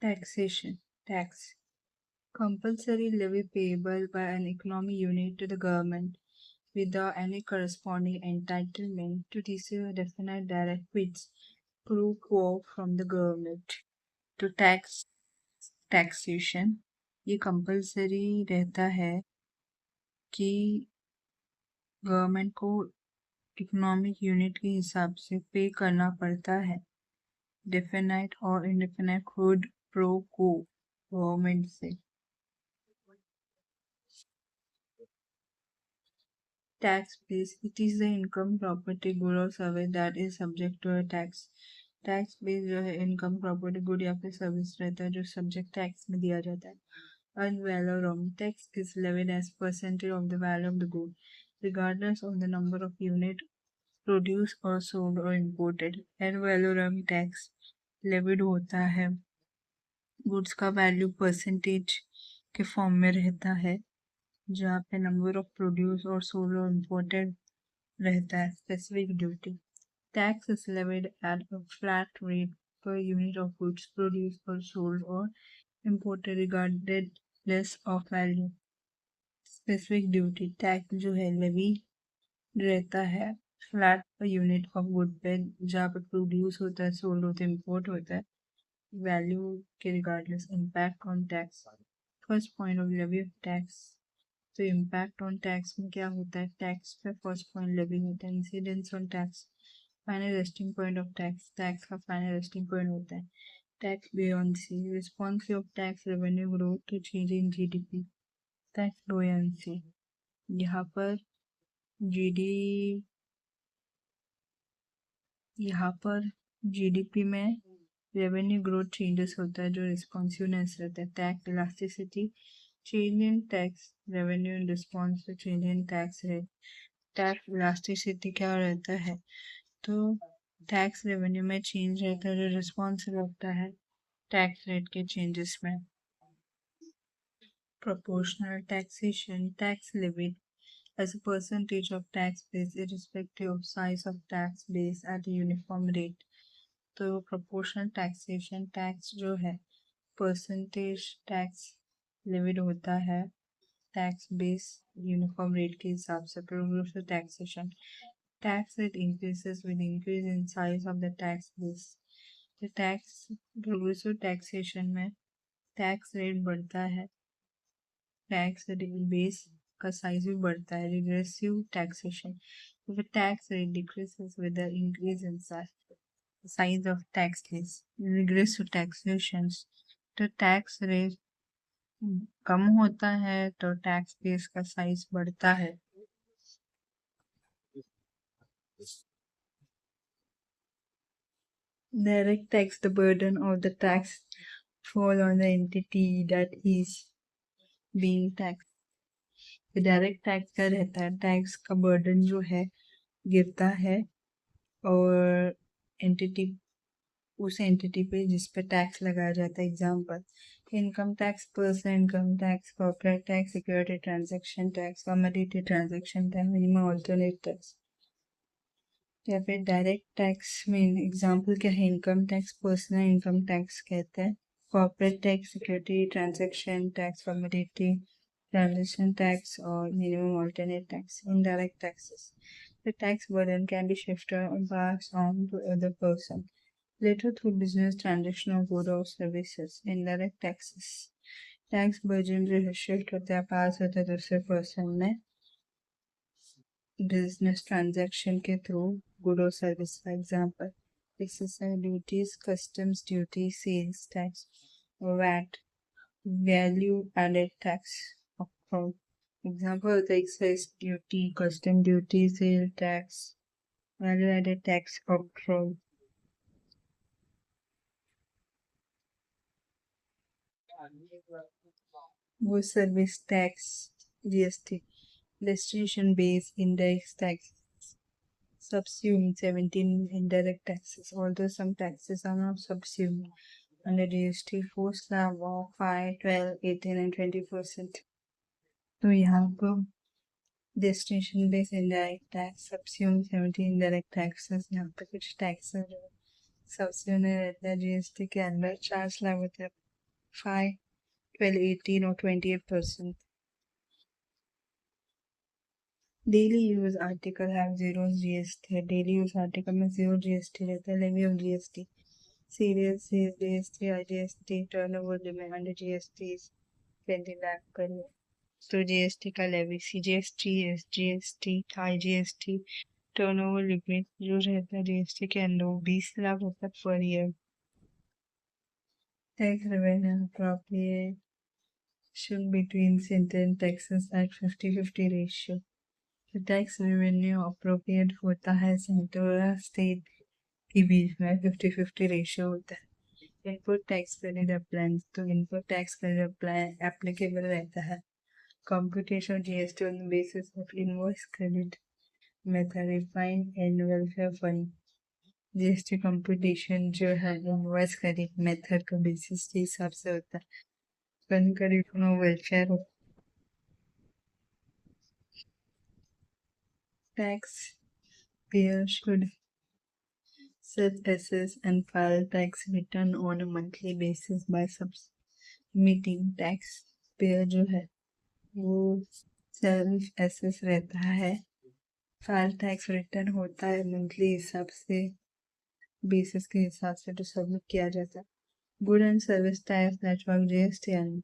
Taxation. Tax. Compulsory levy payable by an economic unit to the government without any corresponding entitlement to receive a definite direct quid pro quo from the government. To taxation, ये compulsory रहता है कि government को economic unit के हिसाब से पे करना पड़ता है डेफिनाइट और इंडेफिनाइट खुद प्रो को गवर्नमेंट से। Tax base. It is the income, property, good or service that is subject to a tax. Tax base जो है इनकम प्रॉपर्टी गुड या फिर सर्विस रहता है जो सब्जेक्ट टैक्स में दिया जाता है। Ad valorem tax is levied as percentage of the value of the good, regardless of the number of unit produced or sold or imported. Ad valorem tax levied होता है goods का value percentage के form में रहता है जहाँ पे number of produce और सोल्ड और इम्पोर्टेड रहता है। Specific duty tax is levied at a flat rate per unit of goods produced or sold or imported regardless of value। Specific duty tax जो है लेवी रहता है flat per unit of good पे जहाँ पे produce होता है sold होता है इम्पोर्ट होता है वैल्यू के regardless. Impact on tax first point of levy of tax. तो इम्पैक्ट ऑन टैक्स में क्या होता है टैक्स पे फर्स्ट पॉइंट लेवी होता है। Incidence on tax final resting point of tax tax का फाइनल रेस्टिंग पॉइंट होता है। Tax buoyancy response of tax revenue growth to change in GDP. Tax buoyancy यहाँ पर जीडीपी में रेवेन्यू ग्रोथ चेंजेस होता है जो रिस्पॉन्सिवनेस रहता है। Tax elasticity change in tax revenue in response to change in tax rate. Tax elasticity क्या रहता है तो टैक्स रेवेन्यू में चेंज रहता है जो रिस्पॉन्स रहता है टैक्स रेट के चेंजेस में। Proportional taxation tax levied as a percentage of tax base irrespective of size of tax base at a uniform rate। तो proportional taxation टैक्स जो है परसेंटेज टैक्स लेविड होता है टैक्स बेस यूनिफॉर्म रेट के हिसाब से। Progressive taxation tax rate increases with increase in size of the tax base। तो tax progressive taxation में टैक्स रेट बढ़ता है टैक्स बेस का साइज भी बढ़ता है। Regressive taxation the tax rate decreases with the increase in size of tax base। regressive taxation तो tax rate कम होता है तो टैक्स बेस का साइज बढ़ता है। Direct tax the burden of the tax fall on the entity that is being taxed। Direct tax का रहता है टैक्स का बर्डन जो है गिरता है और एंटिटी उस एंटिटी पे जिस पे टैक्स लगाया जाता है। Example income tax personal income tax corporate tax security transaction tax commodity transaction tax minimum alternate tax. या फिर डायरेक्ट टैक्स में एग्जांपल क्या है income tax personal income tax कहते हैं corporate tax security transaction tax commodity transaction tax or minimum alternate tax। Indirect taxes the tax burden can be shifted or passed on to other person later through business transaction or goods or services। Indirect taxes tax burden जो है shift होता है पास होता है दूसरे person में business transaction के through good और service. For example excise duties customs duty sales tax VAT value added tax. Example the excise duty, custom duty, sale tax, value added tax upfront। वो service tax, GST, destination based index tax, subsumed 17 indirect taxes, although some taxes are not subsumed under GST 4 slab of 5, 12, 18 and 20%। तो यहाँ पर destination based indirect tax सबस्यूम 17 indirect taxes यहाँ पे कुछ taxes सबस्यूम रहता है GST के अंदर 4 स्लैब होते हैं 5, 12, 18 or 28%. Daily use article have zero GST. Daily use article में जीरो जीएसटी रहता है। Levy of GST, serious GST, IGST, turnover limit under GST 20 lakh crore. तो जीएसटी का levy CGST, SGST, IGST, turnover limit जो रहता है जीएसटी के अंदर वो 20 लाख होता है per year. Tax revenue appropriation between state and taxes at 50-50 ratio। Tax revenue appropriate होता है सेंट्रल और स्टेट के बीच में 50-50 रेशियो होता है। इनपुट टैक्स क्रेडिट अप्लाई, तो input tax credit apply applicable रहता है। Computation GST on the basis of invoice credit method refined and welfare fund. GST computation जो है इनवॉइस क्रेडिट मेथड का बेसिस के हिसाब से होता है। फंड का refund welfare tax payer should self-assess and file tax return on a monthly basis by submitting tax payer जो है वो सेल्फ एसेस रहता है। फाइल टैक्स रिटर्न होता है मंथली हिसाब से, बेसिस के हिसाब से तो सबमिट किया जाता है। Good and service tax network GST and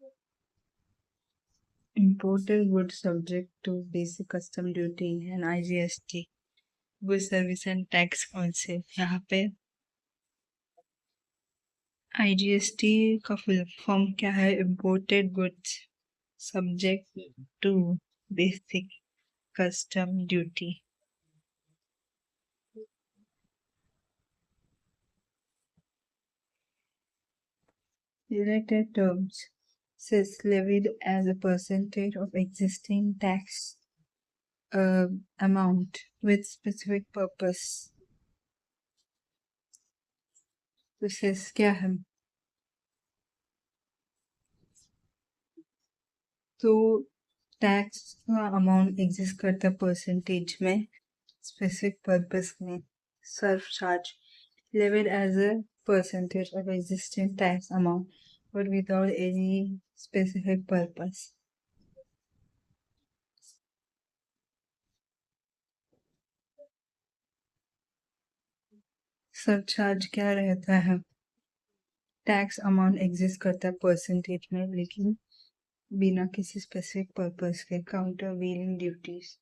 imported goods subject to basic custom duty and IGST। Good service and tax कौन से, यहाँ पे आईजीएसटी का फुल फॉर्म क्या है? Imported goods subject to basic custom duty. Related terms says levied as a percentage of existing tax amount with specific purpose। तो cess क्या है? तो टैक्स का अमाउंट एग्जिस्ट करता है परसेंटेज में, स्पेसिफिक पर्पस में। Surf charge levied as a percentage of existing tax amount but without any specific purpose। Surcharge क्या रहता है? टैक्स अमाउंट एग्जिस्ट करता है परसेंटेज में लेकिन बिना किसी स्पेसिफिक पर्पस के। Countervailing duties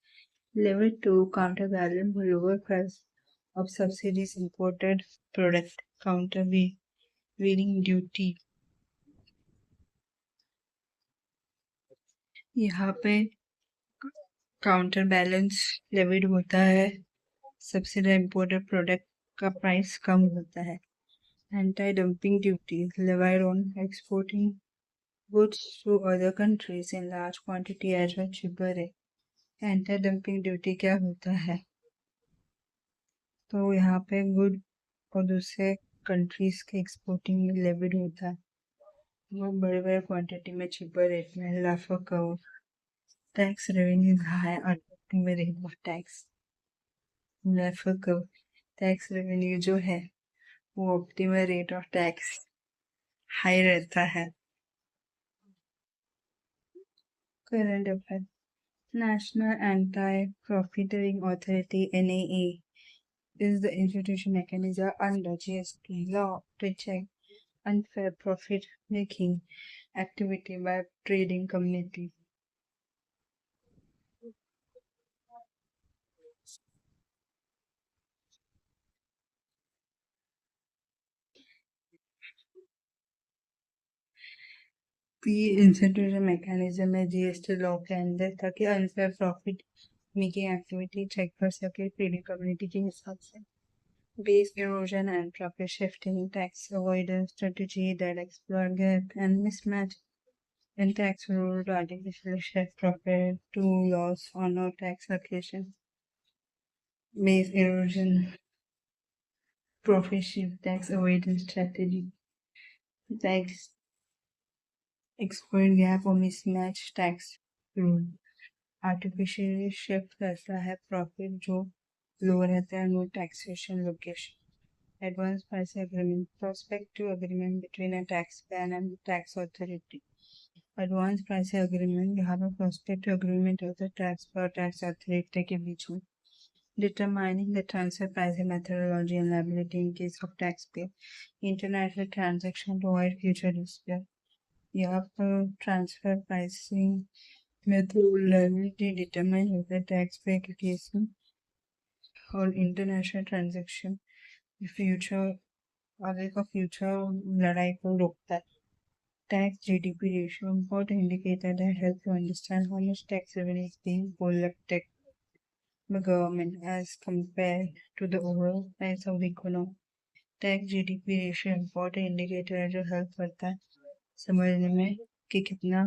level to counter balance lower price of subsidies imported product. Countervailing duty यहाँ पे काउंटर बैलेंस लेविड होता है, सब्सिडी इंपोर्टेड प्रोडक्ट का प्राइस कम होता है। Anti dumping duty levied on exporting goods to other countries in large quantity at a cheaper rate। Anti dumping duty क्या होता है? तो यहाँ पे गुड और दूसरे कंट्रीज के एक्सपोर्टिंग में लेविड होता है, वो बड़े बड़े क्वांटिटी में cheaper रेट में। लाफा कवर टैक्स रेवेन्यू हाई और में रेट ऑफ टैक्स। लाफा कवर टैक्स रेवेन्यू जो है वो optimal rate of tax high रहता है। Current affair national anti profiting authority NAA is the institution mechanism under GST law to check unfair profit making activity by trading community। ये institution mechanism है GST law के अंदर ताकि unfair profit making activity check कर सके trading community के हिसाब से। Base erosion and profit shifting tax avoidance strategy that exploit gap and mismatch in tax rule to artificially shift profit to loss or no tax location। Base erosion, profit shift, tax avoidance strategy, tax export gap or mismatch tax rule। Artificially shift करता है profit जो low रहता है no taxation location. Advance price agreement, prospective agreement between a taxpayer and the tax authority. Advance price agreement यहाँ पर prospective agreement होता है tax पर टैक्स अथॉरिटी के बीच में. Determining the transfer pricing methodology and liability in case of taxpayer. International transaction to avoid future dispute. यहाँ पर transfer pricing methodology determine होता है टैक्स पे के केस में और इंटरनेशनल ट्रांजेक्शन फ्यूचर आगे का फ्यूचर लड़ाई को रोकता है. Tax GDP ratio, important indicator that helps to understand how much tax revenue is being collected by government as compared to the overall size of the economy. Tax GDP ratio important indicator है जो help करता है समझने में कि कितना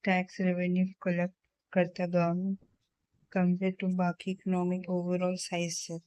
tax revenue collect करता है गवर्नमेंट कंपेयर टू बाकी इकोनॉमिक ओवरऑल साइज से.